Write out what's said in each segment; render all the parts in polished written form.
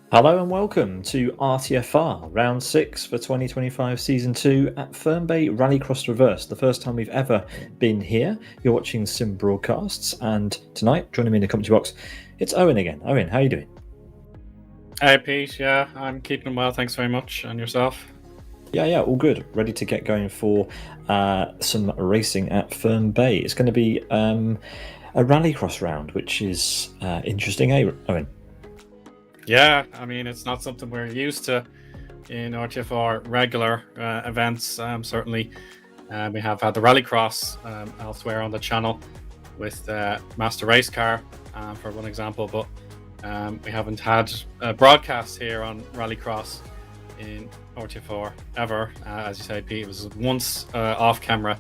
Hello and welcome to RTFR, round 6 for 2025 season 2 at Fern Bay Rallycross Reverse. The first time we've ever been here. You're watching Sim Broadcasts, and tonight, joining me in the commentary box, it's Eoin again. Eoin, how are you doing? Hey Pete, yeah, I'm keeping well, thanks very much. And yourself? Yeah, all good. Ready to get going for some racing at Fern Bay. It's going to be a Rallycross round, which is interesting, eh, Eoin? Yeah, I mean, it's not something we're used to in RTFR regular events. Certainly, we have had the Rallycross elsewhere on the channel with Master Race Car, for one example, but we haven't had a broadcast here on Rallycross in RTFR ever. As you say, Pete, it was once off camera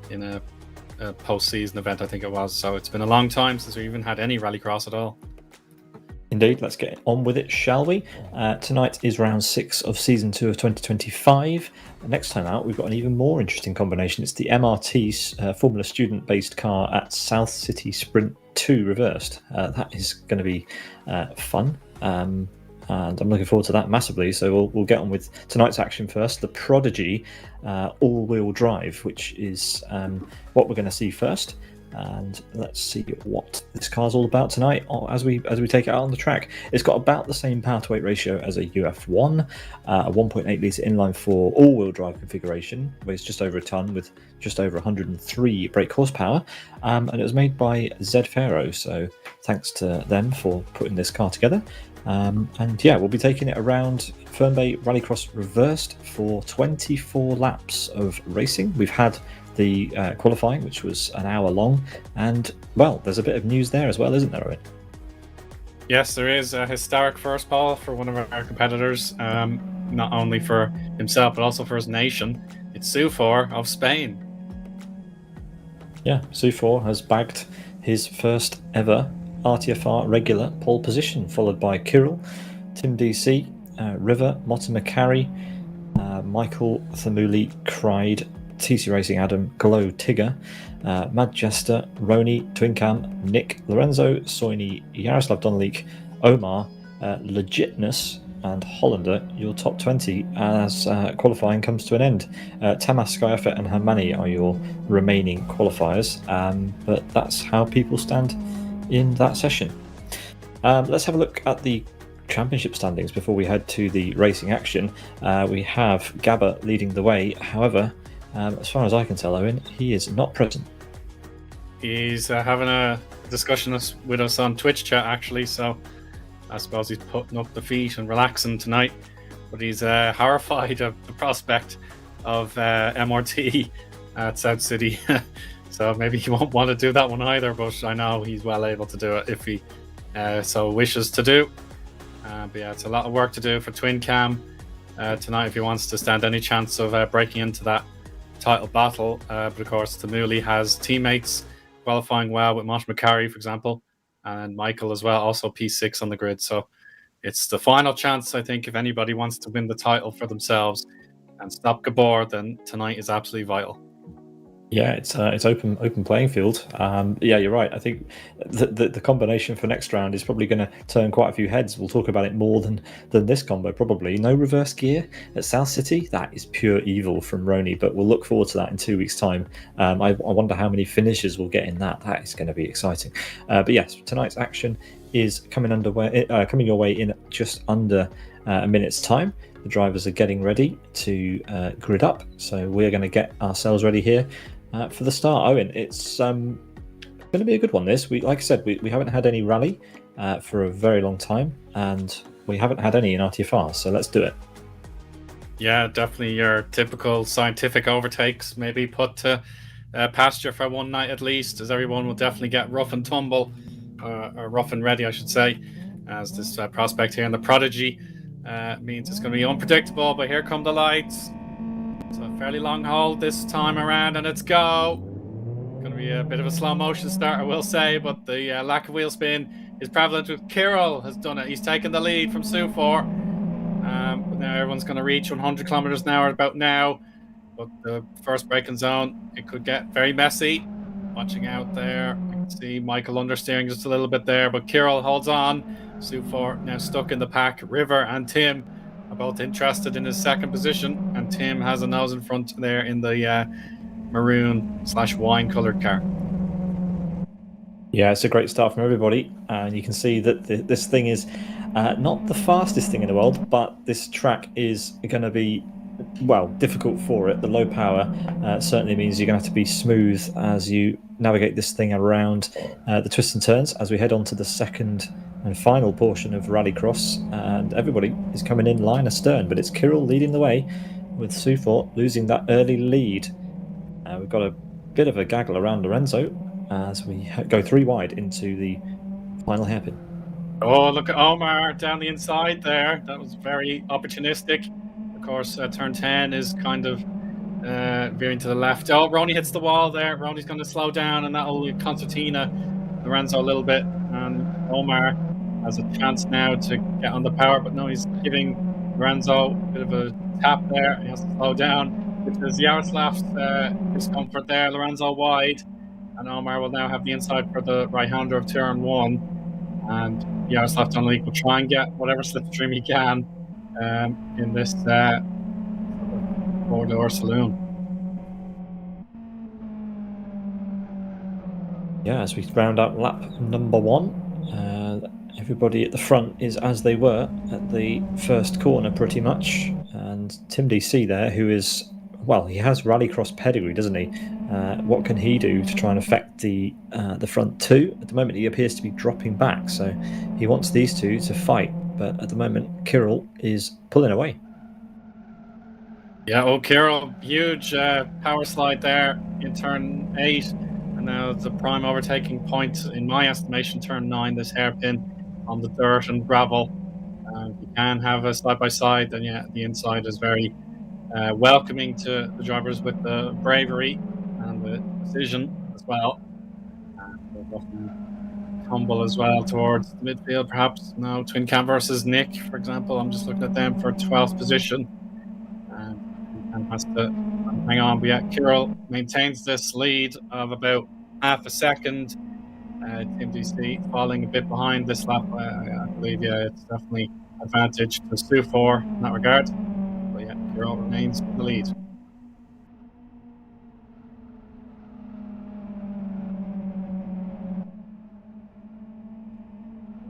in a post-season event, I think it was. So it's been a long time since we even had any Rallycross at all. Indeed, let's get on with it, shall we? Tonight is round 6 of season 2 of 2025. Next time out, we've got an even more interesting combination. It's the MRT Formula Student based car at South City Sprint 2 reversed. That is going to be fun. And I'm looking forward to that massively. So we'll get on with tonight's action first. The Prodigy all-wheel drive, which is what we're going to see first. And let's see what this car's all about tonight as we take it out on the track. It's got about the same power to weight ratio as a UF1, a 1.8 litre inline 4 all-wheel drive configuration, weighs just over a tonne with just over 103 brake horsepower, and it was made by Z Faro, so thanks to them for putting this car together. And yeah, we'll be taking it around Fern Bay Rallycross reversed for 24 laps of racing. We've had the qualifying, which was an hour long, and well, there's a bit of news there as well, isn't there, Owen? Yes, there is a historic first pole for one of our competitors, not only for himself but also for his nation. It's Sufor of Spain. Yeah, Sufor has bagged his first ever RTFR regular pole position, followed by Kirill, Tim DC, River, Motta McCarry, Michael Thamuli, Cried, TC Racing Adam, Glow Tigger, Mad Jester, Rony, Twincam, Nick, Lorenzo, Soini, Yaroslav Donalik, Omar, Legitness, and Hollander, your top 20 as qualifying comes to an end. Tamas, Skyeffet, and Hermani are your remaining qualifiers, but that's how people stand in that session. Let's have a look at the championship standings before we head to the racing action. We have Gabba leading the way. However, as far as I can tell, Owen, he is not present. He's having a discussion with us on Twitch chat, actually, so I suppose he's putting up the feet and relaxing tonight. But he's horrified of the prospect of MRT at South City. So maybe he won't want to do that one either, but I know he's well able to do it if he so wishes to do. But yeah, it's a lot of work to do for Twin Cam tonight if he wants to stand any chance of breaking into that title battle. But of course, Thamuli has teammates qualifying well with Motta McCarry, for example, and Michael as well, also P6 on the grid. So it's the final chance, I think, if anybody wants to win the title for themselves and stop Gabor, then tonight is absolutely vital. Yeah, it's open playing field. Yeah, you're right. I think the combination for next round is probably going to turn quite a few heads. We'll talk about it more than this combo, probably. No reverse gear at South City. That is pure evil from Rony, but we'll look forward to that in 2 weeks' time. I wonder how many finishes we'll get in that. That is going to be exciting. But yes, tonight's action is coming your way in just under a minute's time. The drivers are getting ready to grid up, so we're going to get ourselves ready here for the start. Owen, it's going to be a good one. This, like I said, we haven't had any rally for a very long time, and we haven't had any in RTFR, so let's do it. Yeah, definitely your typical scientific overtakes, maybe put to pasture for one night at least, as everyone will definitely get rough and tumble, or rough and ready, I should say, as this prospect here in the Prodigy means it's going to be unpredictable. But here come the lights. It's a fairly long hold this time around, and it's go. Going to be a bit of a slow motion start, I will say, but the lack of wheel spin is prevalent with Kirill has done it. He's taken the lead from Sufor. But now everyone's going to reach 100 kilometers an hour about now. But the first braking zone, it could get very messy. Watching out there, See Michael understeering just a little bit there, but Kirill holds on. Sufor now stuck in the pack. River and Tim are both interested in his second position, and Tim has a nose in front there in the maroon/wine colored car. Yeah, it's a great start from everybody, and you can see that this thing is not the fastest thing in the world, but this track is going to be, well, difficult for it. The low power certainly means you're going to have to be smooth as you navigate this thing around the twists and turns as we head on to the second and final portion of Rallycross, and everybody is coming in line astern, but it's Kirill leading the way with Sufor losing that early lead. We've got a bit of a gaggle around Lorenzo as we go 3 wide into the final hairpin. Oh, look at Omar down the inside there. That was very opportunistic. Of course, turn 10 is kind of veering to the left. Oh, Rony hits the wall there. Rony's going to slow down, and that'll concertina Lorenzo a little bit. And Omar has a chance now to get on the power, but no, he's giving Lorenzo a bit of a tap there. He has to slow down, which is Yaroslav's discomfort there. Lorenzo wide, and Omar will now have the inside for the right-hander of turn 1. And Yaroslav Donalik will try and get whatever slipstream he can in this four-door saloon. Yeah, as we round out lap number 1, everybody at the front is as they were at the first corner pretty much, and Tim DC there, who is, well, he has Rallycross pedigree, doesn't he? What can he do to try and affect the front two? At the moment, he appears to be dropping back, so he wants these two to fight. But at the moment, Kirill is pulling away. Yeah, Kirill, huge power slide there in turn 8, and now it's a prime overtaking point in my estimation. Turn 9, this hairpin on the dirt and gravel. You can have a side by side, and yeah, the inside is very welcoming to the drivers with the bravery and the precision as well. Tumble as well towards the midfield, perhaps. No, Twin Cam versus Nick, for example. I'm just looking at them for 12th position. And has to hang on. But yeah, Kirill maintains this lead of about half a second. Tim DC falling a bit behind this lap. I believe, yeah, it's definitely advantage to Sufor in that regard. But yeah, Kirill remains in the lead.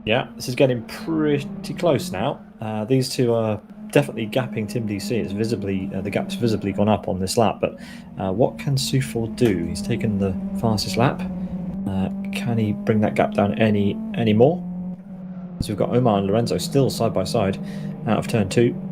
Yeah, this is getting pretty close now. These two are definitely gapping Tim DC. It's visibly the gap's visibly gone up on this lap. But what can Sufor do? He's taken the fastest lap. Can he bring that gap down any more? So we've got Omar and Lorenzo still side by side out of turn 2.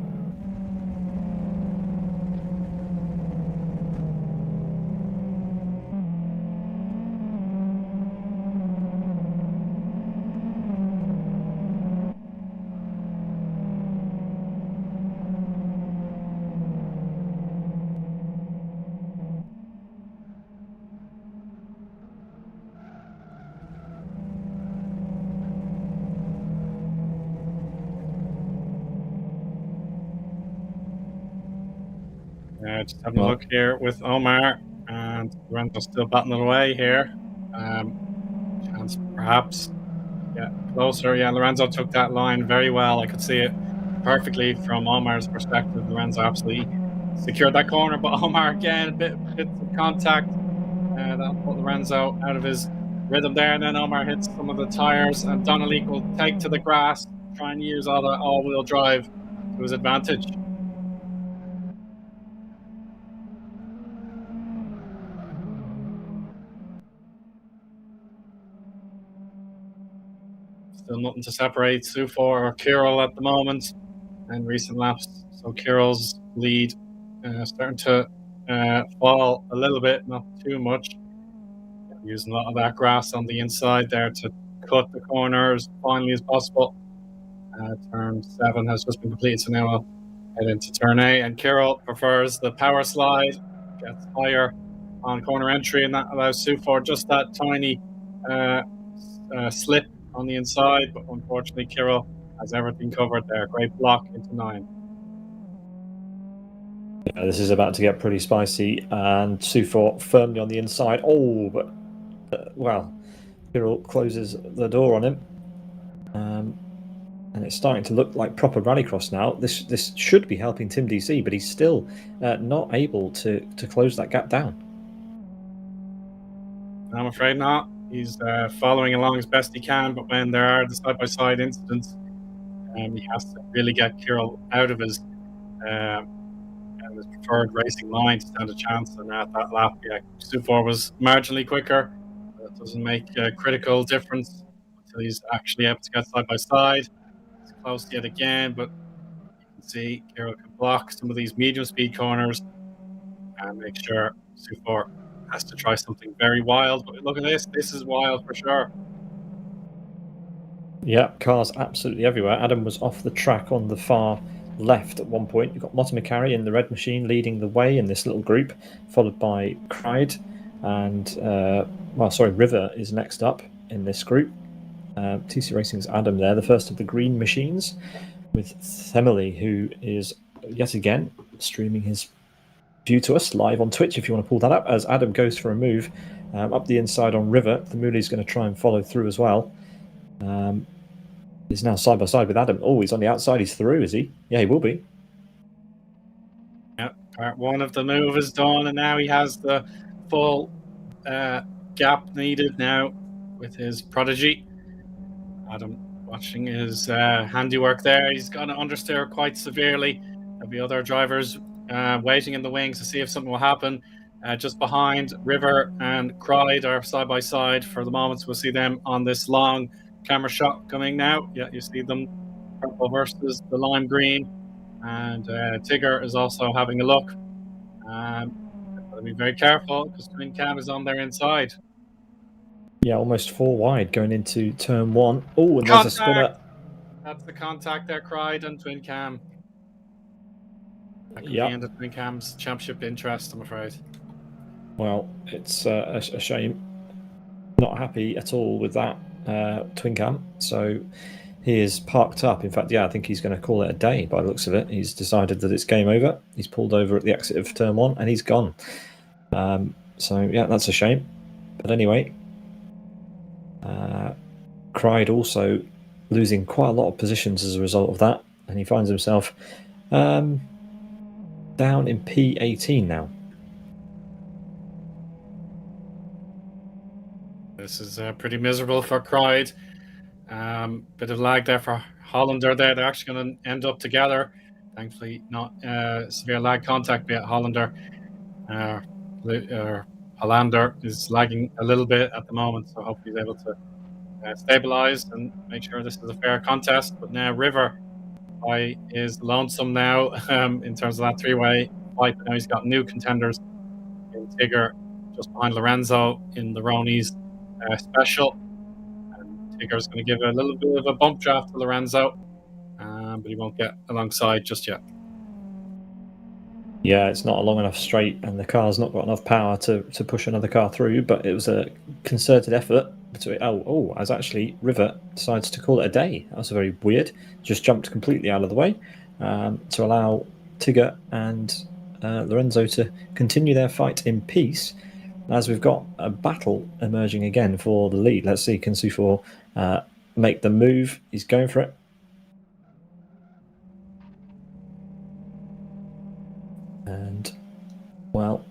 Just having a look here with Omar, and Lorenzo still batting it away here. Chance perhaps get closer. Yeah, Lorenzo took that line very well. I could see it perfectly from Omar's perspective. Lorenzo absolutely secured that corner, but Omar again, bits of contact. That'll put Lorenzo out of his rhythm there, and then Omar hits some of the tires, and Donnelly will take to the grass, try and use all the all-wheel drive to his advantage. Still nothing to separate Sufor or Kirill at the moment in recent laps. So Kirill's lead starting to fall a little bit, not too much. Using a lot of that grass on the inside there to cut the corner as finally as possible. Turn 7 has just been completed, so now I'll head into turn 8. And Kirill prefers the power slide, gets higher on corner entry, and that allows Sufor just that tiny slip on the inside, but unfortunately Kirill has everything covered there. Great block into 9. Yeah, this is about to get pretty spicy, and Sufor firmly on the inside. Oh, but well, Kirill closes the door on him. And it's starting to look like proper Rallycross now. This should be helping Tim DC, but he's still not able to close that gap down. I'm afraid not. He's following along as best he can, but when there are the side-by-side incidents, he has to really get Kirill out of his preferred racing line to stand a chance. And at that lap, Sufor was marginally quicker. That doesn't make a critical difference until he's actually able to get side-by-side. It's close yet again, but you can see Kirill can block some of these medium-speed corners and make sure Sufor has to try something very wild. But look at this. This is wild for sure. Yeah, cars absolutely everywhere. Adam was off the track on the far left at one point. You've got Motta McCarry in the red machine leading the way in this little group, followed by Cried. And, River is next up in this group. TC Racing's Adam there, the first of the green machines, with Themily, who is yet again streaming his view to us live on Twitch if you want to pull that up, as Adam goes for a move up the inside on River. Themuli's going to try and follow through as well. He's now side by side with Adam. Oh, he's on the outside. He's through, is he? Yeah, he will be. Yep, part one of the move is done, and now he has the full gap needed now with his Prodigy. Adam watching his handiwork there. He's going to understeer quite severely. There'll be other drivers waiting in the wings to see if something will happen. Just behind, River and Cried are side by side for the moment. We'll see them on this long camera shot coming now. Yeah, you see them, purple versus the lime green. And Tigger is also having a look. Got to be very careful because Twin Cam is on their inside. Yeah, almost 4 wide going into turn 1. Oh, and there's a spinner. That's the contact there, Cried and Twin Cam. That could be end of Twin Cam's championship interest, I'm afraid. Well, it's a shame. Not happy at all with that Twin Cam. So he is parked up. In fact, I think he's going to call it a day by the looks of it. He's decided that it's game over. He's pulled over at the exit of turn 1 and he's gone. That's a shame. But anyway, Cried also losing quite a lot of positions as a result of that. And he finds himself down in P18 now. This is pretty miserable for Cried. Bit of lag there for Hollander there. They're actually going to end up together. Thankfully, not severe lag contact, but Hollander. Hollander is lagging a little bit at the moment, so hopefully he's able to stabilize and make sure this is a fair contest. But now River is lonesome now in terms of that three-way fight. Now he's got new contenders in Tigger just behind Lorenzo in the Rony's special. And Tigger's going to give a little bit of a bump draft to Lorenzo, but he won't get alongside just yet. Yeah, it's not a long enough straight, and the car's not got enough power to push another car through, but it was a concerted effort. As actually River decides to call it a day. That was very weird. Just jumped completely out of the way to allow Tigger and Lorenzo to continue their fight in peace, as we've got a battle emerging again for the lead. Let's see, can Sufor make the move? He's going for it. And, well,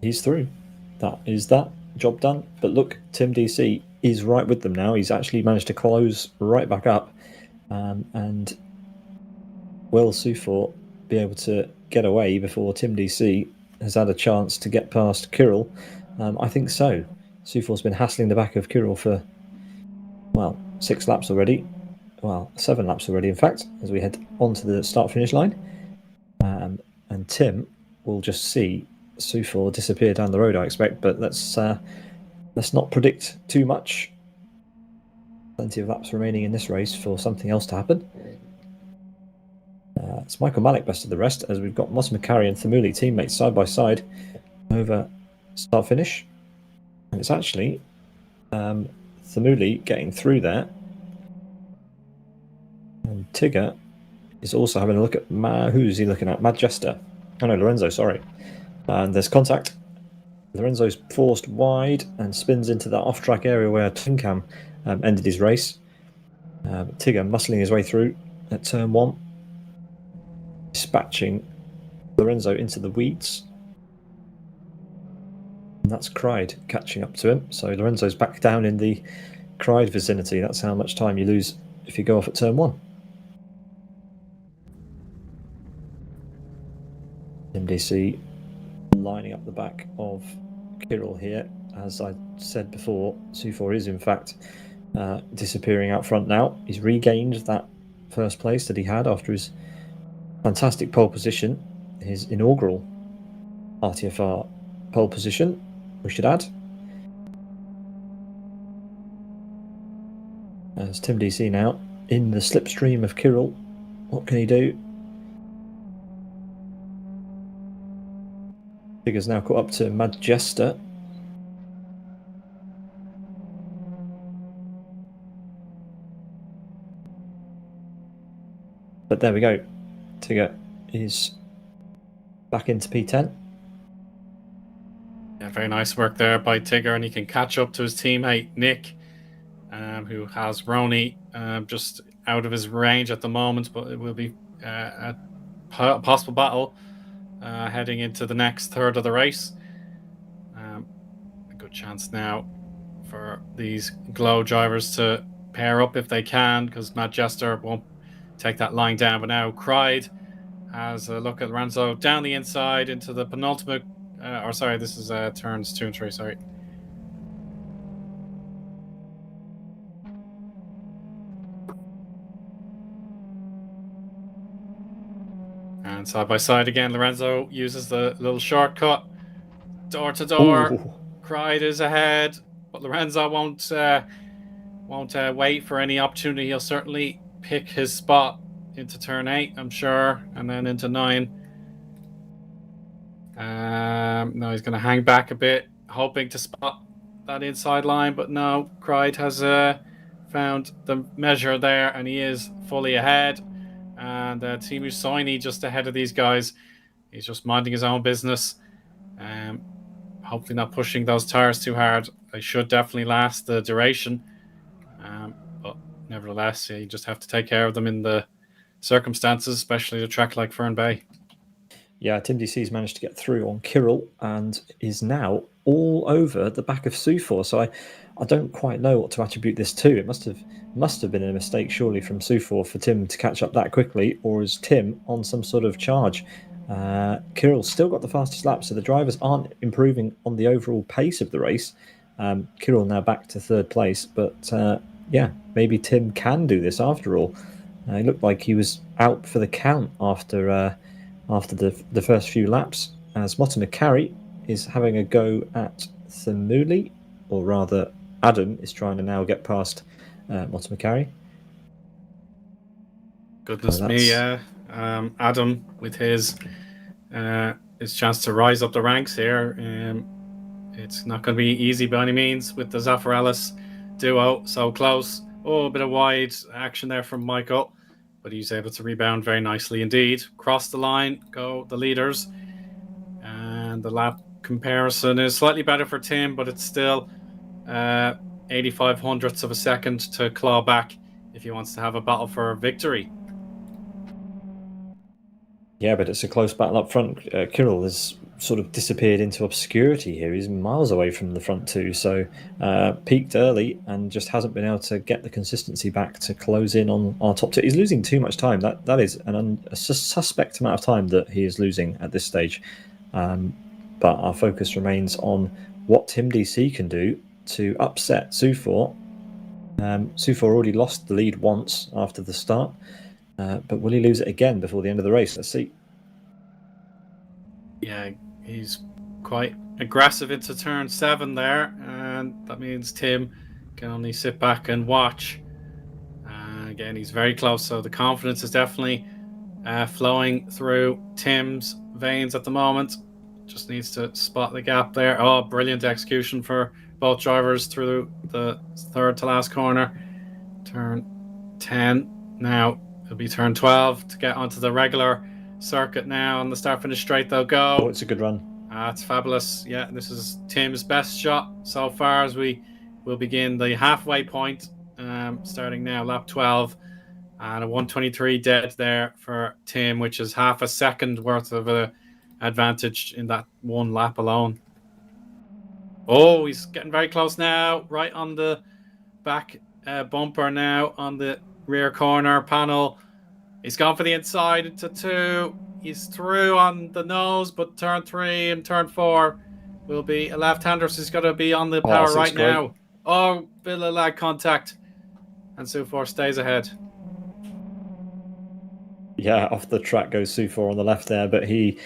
he's through. That is that. Job done. But look, Tim DC is right with them now. He's actually managed to close right back up. And will Sufor be able to get away before Tim DC has had a chance to get past Kirill? I think so. Sufor's been hassling the back of Kirill for, 6 laps already. 7 laps already, in fact, as we head onto the start-finish line. And Tim will just see Sufor disappear down the road, I expect, but let's not predict too much. Plenty of laps remaining in this race for something else to happen. It's Michael Malik best of the rest, as we've got Motta McCarry and Themuli teammates side by side over start finish, and it's actually Themuli getting through there, and Tigger is also having a look at who's he looking at? Mad Jester. Oh no, Lorenzo, sorry. And there's contact. Lorenzo's forced wide and spins into that off-track area where Tincam ended his race. Tigger muscling his way through at turn 1, dispatching Lorenzo into the weeds. And that's Cried catching up to him. So Lorenzo's back down in the Cried vicinity. That's how much time you lose if you go off at turn 1. MDC lining up the back of Kirill here. As I said before, Sufor is in fact disappearing out front now. He's regained that first place that he had after his fantastic pole position, his inaugural RTFR pole position, we should add. As Tim DC now in the slipstream of Kirill. What can he do? Tigger's now caught up to Majesta. But there we go. Tigger is back into P10. Yeah, very nice work there by Tigger, and he can catch up to his teammate Nick, who has Rony just out of his range at the moment, but it will be a possible battle heading into the next third of the race. A good chance now for these Glow drivers to pair up if they can, because Matt Jester won't take that line down. But now Cried has a look at Lorenzo down the inside into the penultimate, this is turns 2 and 3, sorry. And side by side again, Lorenzo uses the little shortcut, door to door. Cried is ahead, but Lorenzo won't wait for any opportunity. He'll certainly pick his spot into turn 8, I'm sure, and then into 9. No, he's going to hang back a bit, hoping to spot that inside line, but no, Cried has found the measure there, and he is fully ahead. And Timu Soini just ahead of these guys. He's just minding his own business. Hopefully not pushing those tires too hard. They should definitely last the duration. But nevertheless, you just have to take care of them in the circumstances, especially a track like Fern Bay. Yeah, Tim DC's managed to get through on Kirill and is now all over the back of Sufor. So I don't quite know what to attribute this to. It must have been a mistake, surely, from Sufor for Tim to catch up that quickly, or is Tim on some sort of charge? Kirill's still got the fastest lap, so the drivers aren't improving on the overall pace of the race. Kirill now back to 3rd place, but yeah, maybe Tim can do this after all. It looked like he was out for the count after the first few laps, as Motta McCarry is having a go at Thamuli, or rather Adam is trying to now get past Motta McCarry. Goodness me, yeah. Adam with his chance to rise up the ranks here. It's not going to be easy by any means with the Zaffarellis duo so close. Oh, a bit of wide action there from Michael, but he's able to rebound very nicely indeed. Cross the line, go the leaders. And the lap comparison is slightly better for Tim, but it's still 85 hundredths of a second to claw back if he wants to have a battle for victory. Yeah, but it's a close battle up front. Kirill has sort of disappeared into obscurity here. He's miles away from the front two, so peaked early and just hasn't been able to get the consistency back to close in on our top two. He's losing too much time. That is a suspect amount of time that he is losing at this stage. But our focus remains on what Tim DC can do to upset Sufor. Sufor already lost the lead once after the start. But will he lose it again before the end of the race? Let's see. Yeah, he's quite aggressive into turn 7 there, and that means Tim can only sit back and watch. Again, he's very close, so the confidence is definitely flowing through Tim's veins at the moment. Just needs to spot the gap there. Oh, brilliant execution for both drivers through the 3rd to last corner. Turn 10 now. It'll be turn 12 to get onto the regular circuit now. On the start-finish straight they'll go. Oh, it's a good run. It's fabulous. Yeah, this is Tim's best shot so far as we will begin the halfway point, starting now, lap 12. And a 123 dead there for Tim, which is half a second worth of advantage in that one lap alone. Oh, he's getting very close now, right on the back bumper now on the rear corner panel. He's gone for the inside into 2. He's through on the nose, but turn 3 and turn 4 will be a left-hander, so he's got to be on the power right now. Oh, bit of lag contact. And Sufor stays ahead. Yeah, off the track goes Sufor on the left there, but he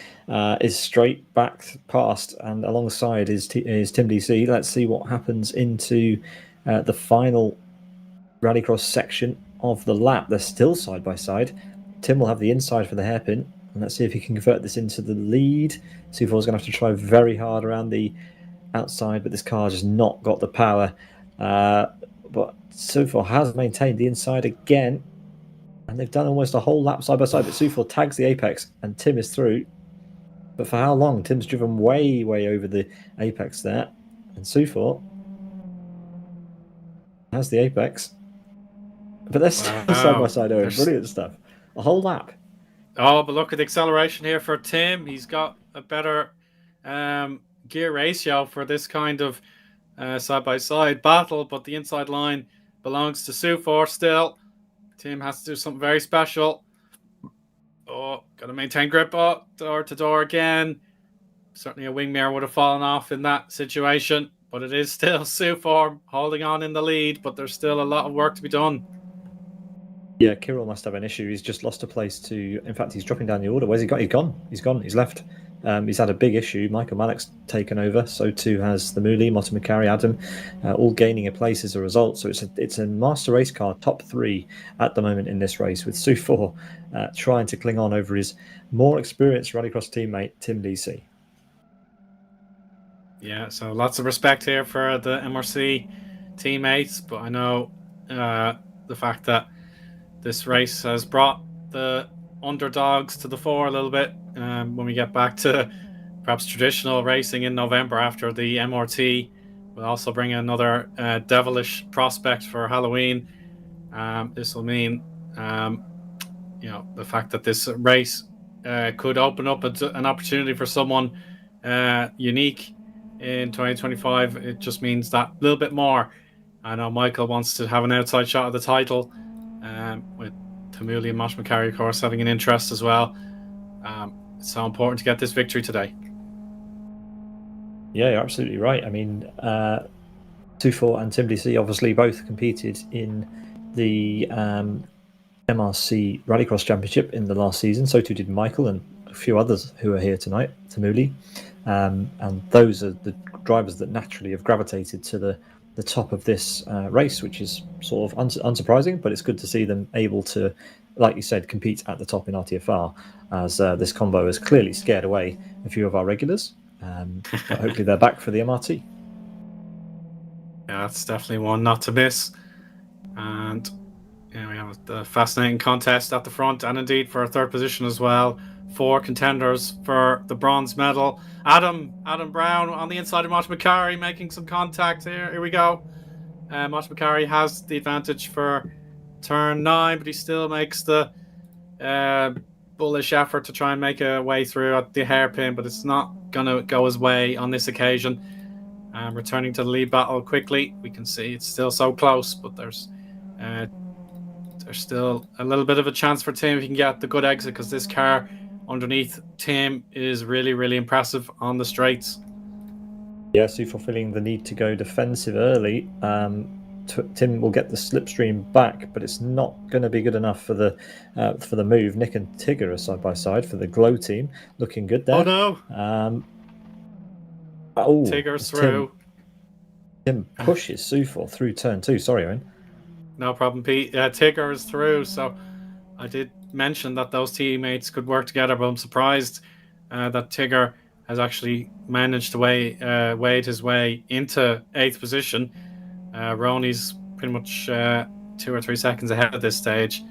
is straight back past and alongside is Tim DC. Let's see what happens into the final Rallycross section of the lap. They're still side by side. Tim will have the inside for the hairpin, and let's see if he can convert this into the lead. Sufor's going to have to try very hard around the outside, but this car just not got the power. But Sufor has maintained the inside again, and they've done almost a whole lap side by side. But Sufor tags the apex, and Tim is through. But for how long? Tim's driven way, way over the apex there, and Sufor has the apex. But they're still side by side, Eoin. Brilliant stuff. A whole lap. Oh, but look at the acceleration here for Tim. He's got a better gear ratio for this kind of side-by-side battle, but the inside line belongs to Sufor still. Tim has to do something very special. Oh, got to maintain grip. Oh, door to door again. Certainly a wing mirror would have fallen off in that situation, but it is still Sufor holding on in the lead, but there's still a lot of work to be done. Yeah, Kirill must have an issue. He's just lost a place to... In fact, he's dropping down the order. Where's he got? He's gone. He's gone. He's left. He's had a big issue. Michael Malek's taken over. So too has the Mooley, Motta McCarry, Adam, all gaining a place as a result. So it's a master race car top 3 at the moment in this race, with Sufor trying to cling on over his more experienced Rallycross teammate, Tim DC. Yeah, so lots of respect here for the MRC teammates, but I know the fact that this race has brought the underdogs to the fore a little bit. When we get back to perhaps traditional racing in November after the MRT, we'll also bring another devilish prospect for Halloween. This will mean, the fact that this race could open up an opportunity for someone unique in 2025. It just means that little bit more. I know Michael wants to have an outside shot at the title, with Tamuli and Motta McCarry, of course, having an interest as well. It's so important to get this victory today. Yeah, you're absolutely right. I mean, Sufor and Tim DC obviously both competed in the MRC Rallycross Championship in the last season. So too did Michael and a few others who are here tonight, Tamuli. And those are the drivers that naturally have gravitated to the top of this race, which is sort of unsurprising, but it's good to see them able to, like you said, compete at the top in RTFR, as this combo has clearly scared away a few of our regulars. But hopefully they're back for the MRT. Yeah, that's definitely one not to miss. And we have the fascinating contest at the front, and indeed for a third position as well. 4 contenders for the bronze medal. Adam Brown on the inside of Motta McCarry making some contact here. Here we go. Motta McCarry has the advantage for turn 9, but he still makes the bullish effort to try and make a way through at the hairpin, but it's not going to go his way on this occasion. Returning to the lead battle quickly. We can see it's still so close, but there's still a little bit of a chance for Tim if he can get the good exit, because this car underneath Tim is really, really impressive on the straights. Yeah, Sufor feeling the need to go defensive early. Tim will get the slipstream back, but it's not going to be good enough for the move. Nick and Tigger are side by side for the Glow team, looking good there. Oh no! Tigger's through. Tim pushes Sufor through turn 2. Sorry, Eoin. No problem, Pete. Tigger is through, so I did mention that those teammates could work together, but I'm surprised that Tigger has actually managed to wade his way into 8th position. Rony's pretty much 2 or 3 seconds ahead at this stage,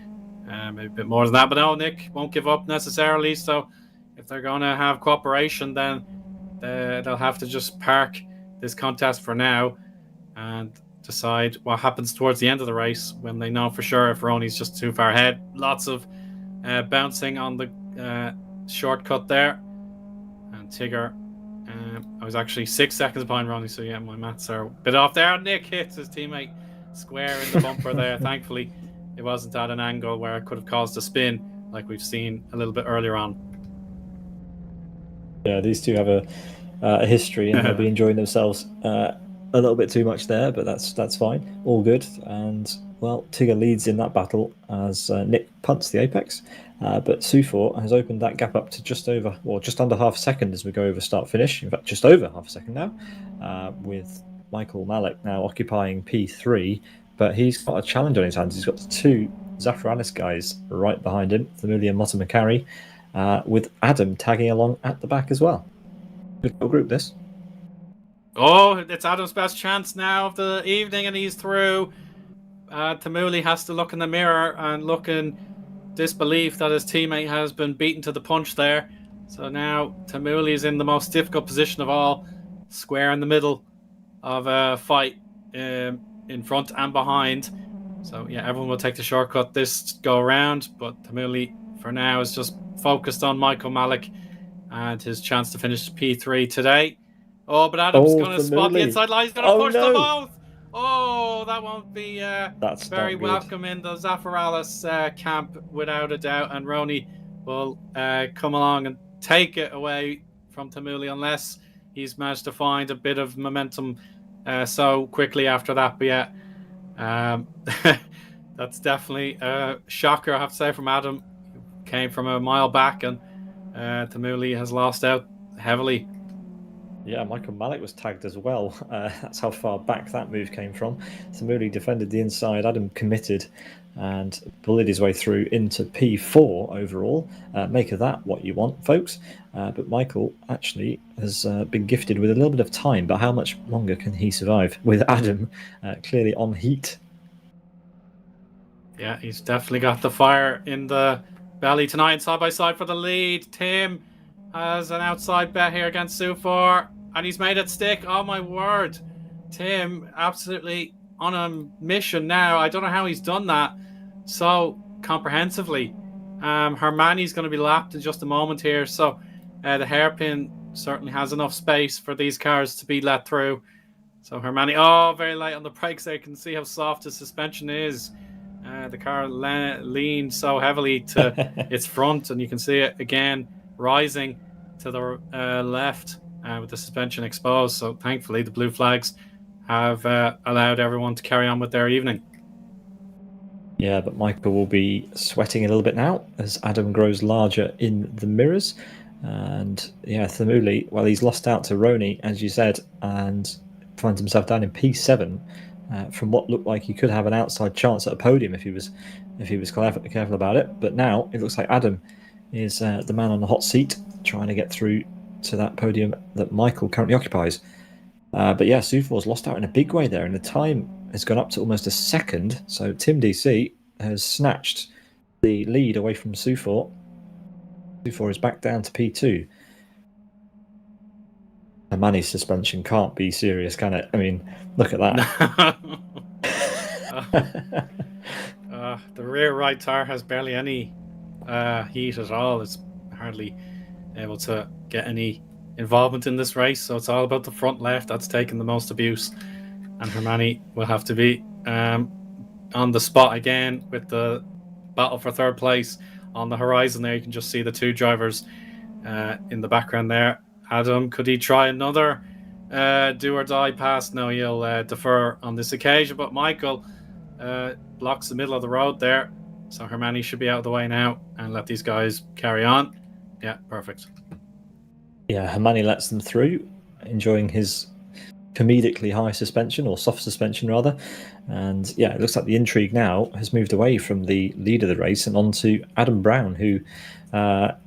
maybe a bit more than that, but no, Nick won't give up necessarily, so if they're going to have cooperation, then they'll have to just park this contest for now and decide what happens towards the end of the race when they know for sure if Rony's just too far ahead. Lots of bouncing on the shortcut there. And Tigger, I was actually 6 seconds behind Rony, so yeah, my maths are a bit off there. Nick hits his teammate square in the bumper there. Thankfully, it wasn't at an angle where it could have caused a spin like we've seen a little bit earlier on. Yeah, these two have a history, and they'll be enjoying themselves a little bit too much there, but that's fine. All good. And, well, Tigger leads in that battle as Nick punts the apex. But Sufor has opened that gap up to just under half a second as we go over start-finish. In fact, just over half a second now, with Michael Malik now occupying P3. But he's got a challenge on his hands. He's got the two Zafiranis guys right behind him, Thamuli and Motamacari, with Adam tagging along at the back as well. Good little group, this. Oh, it's Adam's best chance now of the evening, and he's through. Thamuli has to look in the mirror and look in disbelief that his teammate has been beaten to the punch there. So now Thamuli is in the most difficult position of all, square in the middle of a fight in front and behind. So yeah, everyone will take the shortcut this go around, but Thamuli for now is just focused on Michael Malik and his chance to finish P3 today. Oh, but Adam's going to spot the inside line. He's going to push them both. Oh, that won't be That's very welcome in the Zafiralis camp, without a doubt. And Rony will come along and take it away from Thamuli unless he's managed to find a bit of momentum so quickly after that. But yeah, that's definitely a shocker, I have to say, from Adam. Came from a mile back, and Thamuli has lost out heavily. Yeah, Michael Malik was tagged as well. That's how far back that move came from. Thamuli defended the inside. Adam committed and bullied his way through into P4 overall. Make of that what you want, folks. But Michael actually has been gifted with a little bit of time, but how much longer can he survive with Adam clearly on heat? Yeah, he's definitely got the fire in the belly tonight, side by side for the lead. Tim has an outside bet here against Sufor, and he's made it stick. Oh my word. Tim absolutely on a mission now. I don't know how he's done that so comprehensively. Hermani's going to be lapped in just a moment here, so the hairpin certainly has enough space for these cars to be let through. So Hermani, very light on the brakes there. You can see how soft the suspension is. The car leaned so heavily to its front, and you can see it again rising to the left with the suspension exposed. So thankfully the blue flags have allowed everyone to carry on with their evening. Yeah, but Michael will be sweating a little bit now as Adam grows larger in the mirrors. And yeah, Thamuli, well, he's lost out to Rony, as you said, and finds himself down in P7 from what looked like he could have an outside chance at a podium if he was careful about it. But now it looks like Adam is the man on the hot seat, trying to get through to that podium that Michael currently occupies. But yeah, Sufor's lost out in a big way there, and the time has gone up to almost a second. So Tim DC has snatched the lead away from Sufor. Sufor is back down to P2. Hermani's suspension can't be serious, can it? I mean, look at that. The rear right tire has barely any heat at all. It's hardly able to get any involvement in this race, so it's all about the front left that's taken the most abuse, and Hermani will have to be on the spot again with the battle for third place on the horizon there. You can just see the two drivers in the background there. Adam, could he try another do or die pass? No, he'll defer on this occasion, but Michael blocks the middle of the road there, so Hermani should be out of the way now and let these guys carry on. Yeah, perfect. Yeah, Hermani lets them through, enjoying his comedically high suspension, or soft suspension rather. And yeah, it looks like the intrigue now has moved away from the lead of the race and onto Adam Brown, who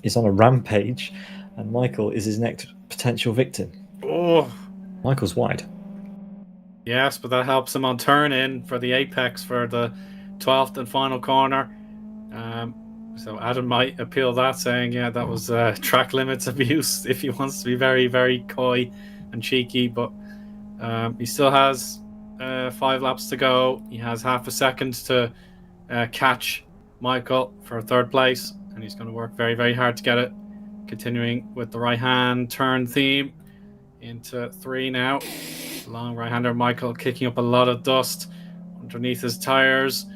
is on a rampage, and Michael is his next potential victim. Oh, Michael's wide. Yes, but that helps him on turn in for the apex for the 12th and final corner. So Adam might appeal that, saying, yeah, that was track limits abuse if he wants to be very, very coy and cheeky. But he still has 5 laps to go. He has half a second to catch Michael for 3rd place, and he's going to work very, very hard to get it. Continuing with the right-hand turn theme into 3 now. Long right-hander Michael kicking up a lot of dust underneath his tires.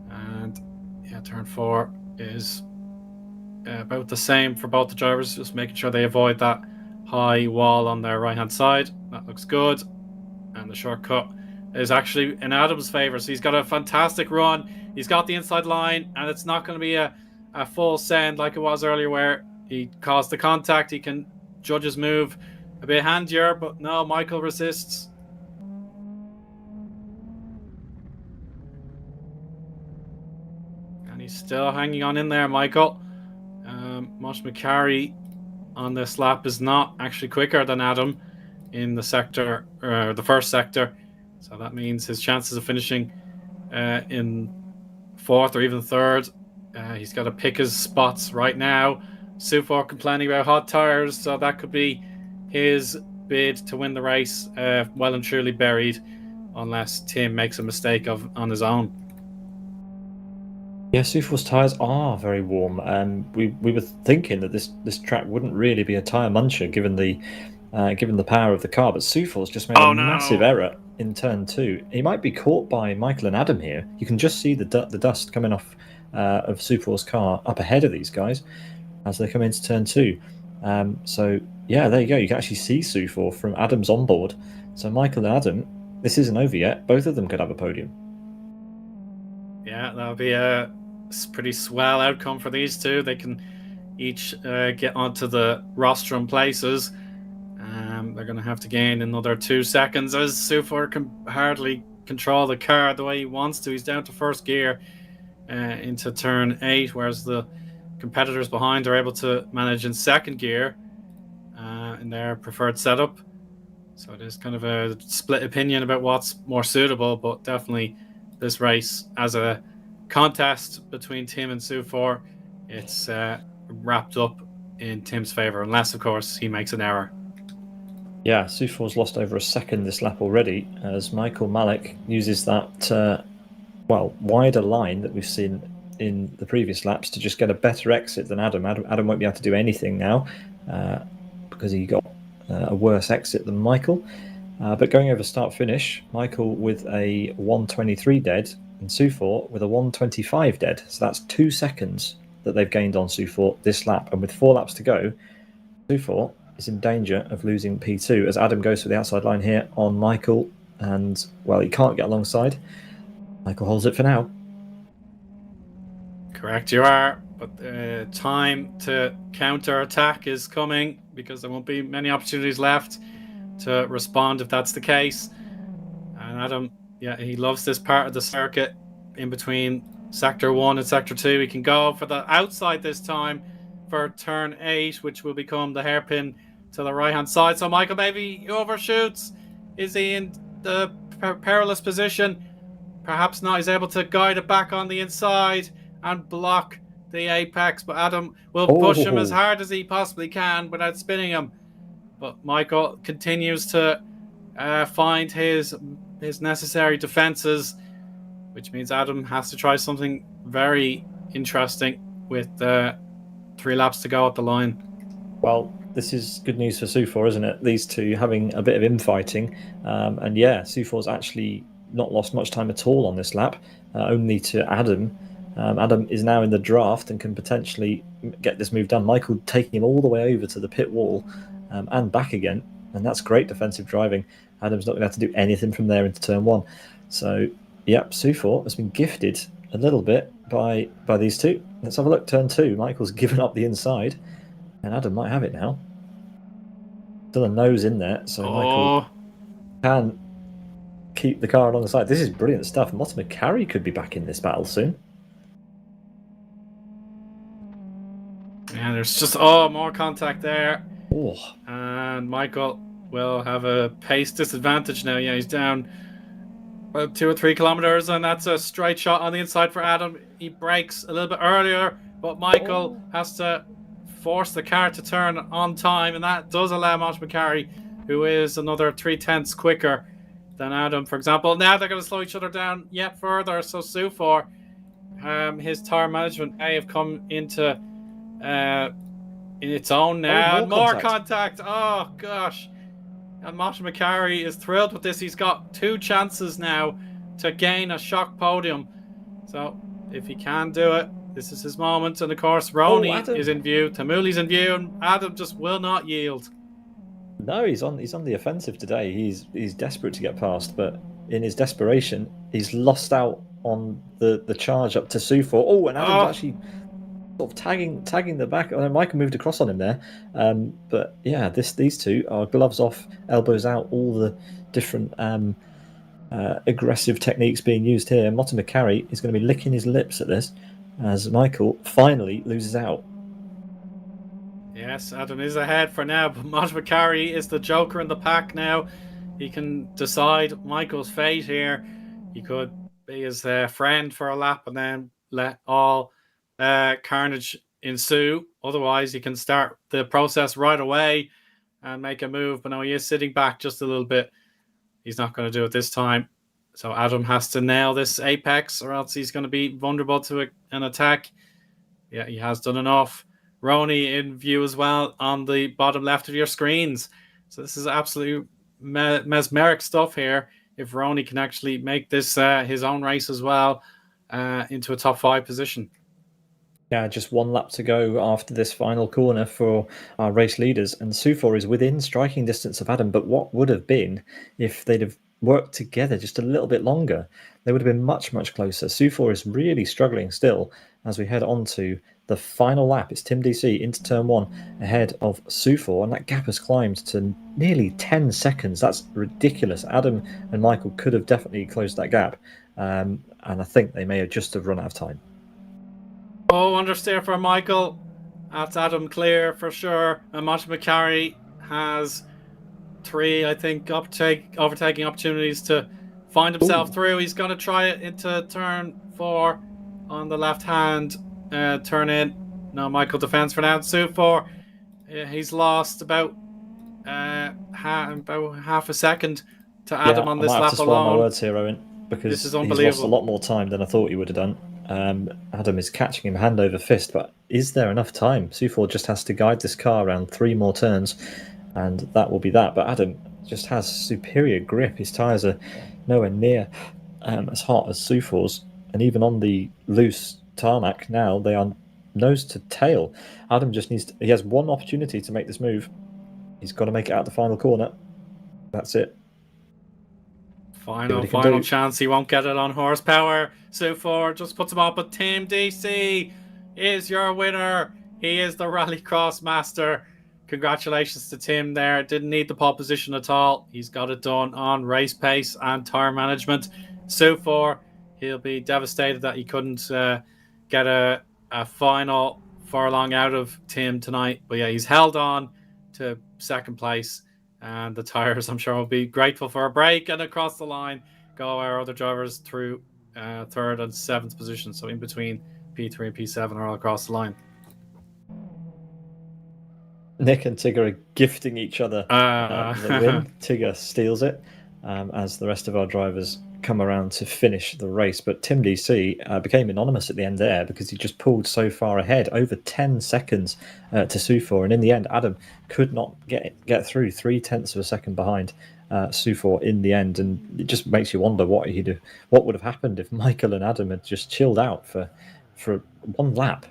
And yeah, turn 4 is about the same for both the drivers, just making sure they avoid that high wall on their right-hand side. That looks good. And the shortcut is actually in Adam's favour. So he's got a fantastic run. He's got the inside line, and it's not going to be a full send like it was earlier where he caused the contact. He can judge his move a bit handier, but no, Michael resists. And he's still hanging on in there, Michael. Mosh McCarry on this lap is not actually quicker than Adam in the sector, the first sector. So that means his chances of finishing in 4th or even 3rd, he's got to pick his spots right now. Sufor complaining about hot tires, so that could be his bid to win the race well and truly buried, unless Tim makes a mistake on his own. Yeah, Sufor's tyres are very warm, and we were thinking that this track wouldn't really be a tyre muncher given the power of the car, but Sufor's just made massive error in turn 2. He might be caught by Michael and Adam here. You can just see the dust coming off of Sufor's car up ahead of these guys as they come into turn 2. So yeah, there you go. You can actually see Sufor from Adam's onboard. So Michael and Adam, this isn't over yet. Both of them could have a podium. Yeah, that'll be a pretty swell outcome for these two. They can each get onto the rostrum places. They're going to have to gain another 2 seconds as Sufor can hardly control the car the way he wants to. He's down to 1st gear into turn 8, whereas the competitors behind are able to manage in 2nd gear in their preferred setup. So it is kind of a split opinion about what's more suitable, but definitely this race as a contest between Tim and Sufor, it's wrapped up in Tim's favour, unless of course he makes an error. Yeah, Sufor's lost over a second this lap already as Michael Malik uses that wider line that we've seen in the previous laps to just get a better exit than Adam. Adam won't be able to do anything now because he got a worse exit than Michael. But going over start-finish, Michael with a 1:23 dead and Sufor with a 1:25 dead. So that's 2 seconds that they've gained on Sufor this lap. And with 4 laps to go, Sufor is in danger of losing P2 as Adam goes for the outside line here on Michael. And, well, he can't get alongside. Michael holds it for now. Correct, you are. But time to counter-attack is coming because there won't be many opportunities left to respond if that's the case. And Adam, yeah, he loves this part of the circuit in between sector 1 and sector 2. He can go for the outside this time for turn 8, which will become the hairpin to the right hand side. So Michael maybe overshoots. Is he in the perilous position? Perhaps not. He's able to guide it back on the inside and block the apex, but Adam will push him as hard as he possibly can without spinning him. But Michael continues to find his necessary defenses, which means Adam has to try something very interesting with 3 laps to go at the line. Well, this is good news for Sufor, isn't it? These two having a bit of infighting. And yeah, Sufor's actually not lost much time at all on this lap, only to Adam. Adam is now in the draft and can potentially get this move done. Michael taking him all the way over to the pit wall and back again, and that's great defensive driving. Adam's not going to have to do anything from there into turn 1. So, yep, Sufor has been gifted a little bit by these two. Let's have a look. Turn 2, Michael's given up the inside, and Adam might have it now. Still a nose in there, so Michael can keep the car alongside. This is brilliant stuff. Moss McCarry could be back in this battle soon. Yeah, there's just more contact there. Oh. And Michael will have a pace disadvantage now. Yeah, he's down about 2 or 3 kilometers, and that's a straight shot on the inside for Adam. He brakes a little bit earlier, but Michael has to force the car to turn on time, and that does allow Monty McCarry, who is another 3/10 quicker than Adam, for example. Now they're going to slow each other down yet further. So Sufor, his tire management may have come into in its own now. More contact. Oh gosh. And Monty McCarry is thrilled with this. He's got 2 chances now to gain a shock podium. So if he can do it, this is his moment. And of course, Rony is in view, Tamuli's in view, and Adam just will not yield. No, he's on the offensive today. He's desperate to get past, but in his desperation, he's lost out on the charge up to Sufor. Oh, and Adam's actually sort of tagging the back. I know Michael moved across on him there, but yeah, these two are gloves off, elbows out. All the different aggressive techniques being used here. Monty McCarry is going to be licking his lips at this as Michael finally loses out. Yes, Adam is ahead for now, but Monty McCarry is the joker in the pack now. He can decide Michael's fate here. He could be his friend for a lap and then let all carnage ensue. Otherwise, he can start the process right away and make a move. But no, he is sitting back just a little bit. He's not going to do it this time. So Adam has to nail this apex, or else he's going to be vulnerable to an attack. Yeah, he has done enough. Rony in view as well on the bottom left of your screens. So this is absolute mesmeric stuff here. If Rony can actually make this his own race as well into a top 5 position. Yeah, just 1 lap to go after this final corner for our race leaders, and Sufor is within striking distance of Adam. But what would have been if they'd have worked together just a little bit longer? They would have been much, much closer. Sufor is really struggling still as we head on to the final lap. It's Tim DC into turn 1 ahead of Sufor, and that gap has climbed to nearly 10 seconds. That's ridiculous. Adam and Michael could have definitely closed that gap, and I think they may have just have run out of time. Oh, understeer for Michael. That's Adam clear for sure. And Monty McCarry has 3, I think, overtaking opportunities to find himself through. He's going to try it into turn 4 on the left hand. Turn in. No, Michael defends for now. Sufor, he's lost about half a second to Adam on this lap alone. I might have to swallow my words here, Eoin, because this is unbelievable. He's lost a lot more time than I thought he would have done. Adam is catching him hand over fist, but is there enough time? Sufor just has to guide this car around 3 more turns, and that will be that. But Adam just has superior grip. His tyres are nowhere near as hot as Sufor's, and even on the loose tarmac now, they are nose to tail. Adam just he has 1 opportunity to make this move. He's got to make it out the final corner. That's it. Final chance. He won't get it on horsepower. Sufor just puts him up, but Tim DC is your winner. He is the Rallycross master. Congratulations to Tim there. Didn't need the pole position at all. He's got it done on race pace and tire management. Sufor, he'll be devastated that he couldn't get a final furlong out of Tim tonight. But yeah, he's held on to 2nd place. And the tires, I'm sure, will be grateful for a break. And across the line go our other drivers through 3rd and 7th position. So in between P3 and P7 are all across the line. Nick and Tigger are gifting each other the win. Tigger steals it as the rest of our drivers come around to finish the race. But Tim DC became anonymous at the end there because he just pulled so far ahead, over 10 seconds to Sufor. And in the end, Adam could not get through, 0.3 of a second behind Sufor in the end. And it just makes you wonder what would have happened if Michael and Adam had just chilled out for 1 lap.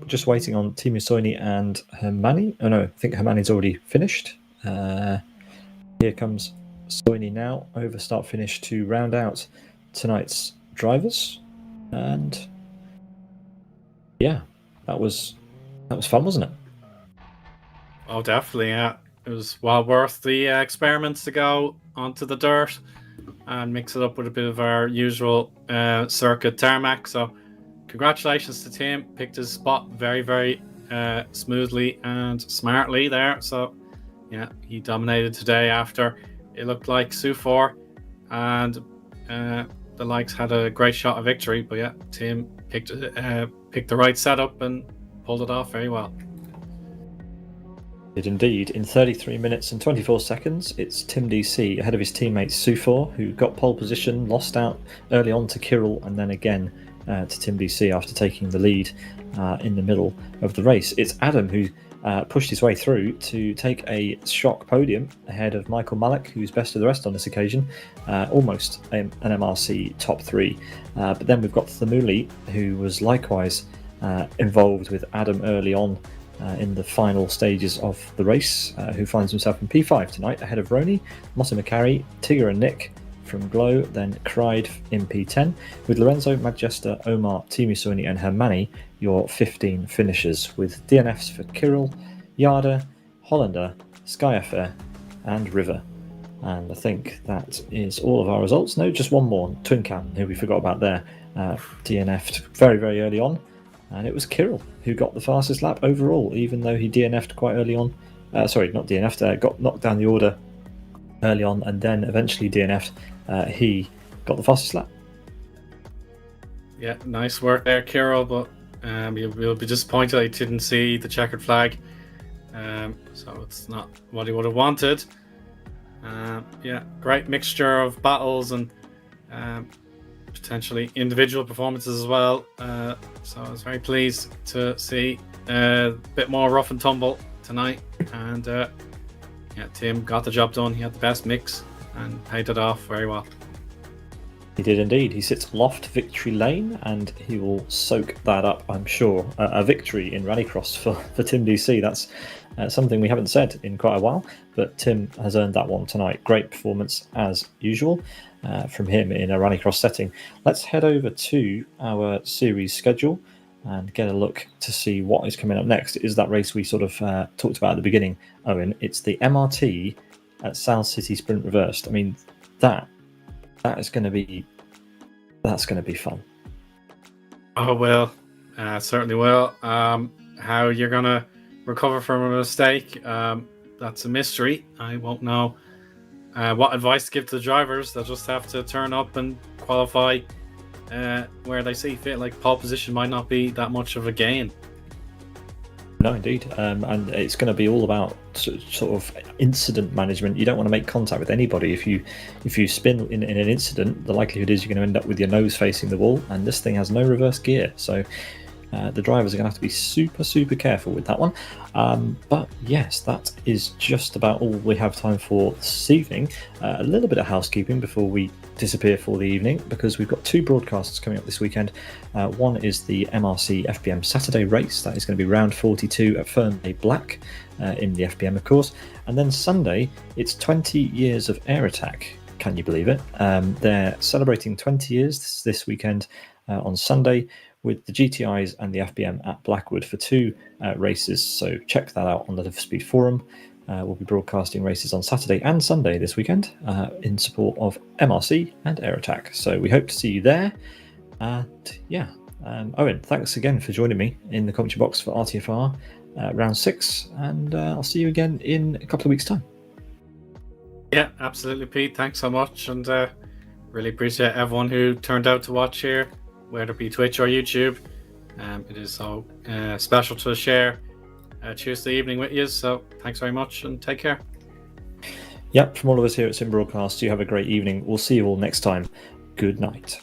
Just waiting on Teemu Soini and Hermani. Oh no, I think Hermani's already finished. Here comes Soini now, over start finish to round out tonight's drivers. And yeah, that was fun, wasn't it? Oh, definitely, yeah. It was well worth the experiments to go onto the dirt and mix it up with a bit of our usual circuit tarmac. So congratulations to Tim. Picked his spot very, very smoothly and smartly there. So yeah, he dominated today after it looked like Sufor and the likes had a great shot of victory. But yeah, Tim picked the right setup and pulled it off very well. Did indeed. In 33 minutes and 24 seconds, it's Tim DC ahead of his teammate Sufor, who got pole position, lost out early on to Kirill, and then again to Tim DC after taking the lead in the middle of the race. It's Adam who pushed his way through to take a shock podium ahead of Michael Malek, who's best of the rest on this occasion, almost an MRC top 3. But then we've got Thamuli, who was likewise involved with Adam early on in the final stages of the race, who finds himself in P5 tonight ahead of Rony, Motta McCarry, Tigger and Nick from Glow, then Cried in P10, with Lorenzo, Majesta, Omar, Timusuni and Hermani your 15 finishers, with DNFs for Kirill, Yada, Hollander, Sky Affair and River. And I think that is all of our results. No, just one more, Twin Cam, who we forgot about there, DNF'd very, very early on. And it was Kirill who got the fastest lap overall, even though he DNF'd quite early on. Sorry, not DNF'd, got knocked down the order early on and then eventually DNF'd. He got the fastest lap. Yeah, nice work there, Kirill, but you'll be disappointed I didn't see the checkered flag. So it's not what he would have wanted. Yeah, great mixture of battles and potentially individual performances as well. So I was very pleased to see a bit more rough and tumble tonight. And yeah, Tim got the job done. He had the best mix and paid it off very well. He did indeed. He sits loft victory lane and he will soak that up, I'm sure. A victory in Rallycross for Tim DC. That's something we haven't said in quite a while, but Tim has earned that one tonight. Great performance as usual from him in a Rallycross setting. Let's head over to our series schedule and get a look to see what is coming up next. It is that race we sort of talked about at the beginning, Owen. It's the MRT at South City Sprint Reversed. I mean, that's going to be fun. Oh, well, certainly will. How you're going to recover from a mistake, that's a mystery. I won't know what advice to give to the drivers. They'll just have to turn up and qualify where they see fit. Like, pole position might not be that much of a gain. No, indeed. And it's going to be all about sort of incident management. You don't want to make contact with anybody. If you spin in an incident, the likelihood is you're going to end up with your nose facing the wall, and this thing has no reverse gear. So the drivers are going to have to be super, super careful with that one. But yes, that is just about all we have time for this evening. A little bit of housekeeping before we disappear for the evening, because we've got 2 broadcasts coming up this weekend. One is the MRC FBM Saturday race. That is going to be round 42 at Fern Black in the FBM, of course. And then Sunday, it's 20 years of Air Attack. Can you believe it? They're celebrating 20 years this weekend on Sunday, with the GTIs and the FBM at Blackwood for 2 races. So check that out on the Live Speed forum. We'll be broadcasting races on Saturday and Sunday this weekend in support of MRC and Air Attack. So we hope to see you there. And yeah, Owen, thanks again for joining me in the commentary box for RTFR round 6. And I'll see you again in a couple of weeks' time. Yeah, absolutely, Pete. Thanks so much. And really appreciate everyone who turned out to watch here, whether it be Twitch or YouTube. It is so special to share Tuesday evening with you. So thanks very much and take care. Yep, from all of us here at Sim Broadcast, you have a great evening. We'll see you all next time. Good night.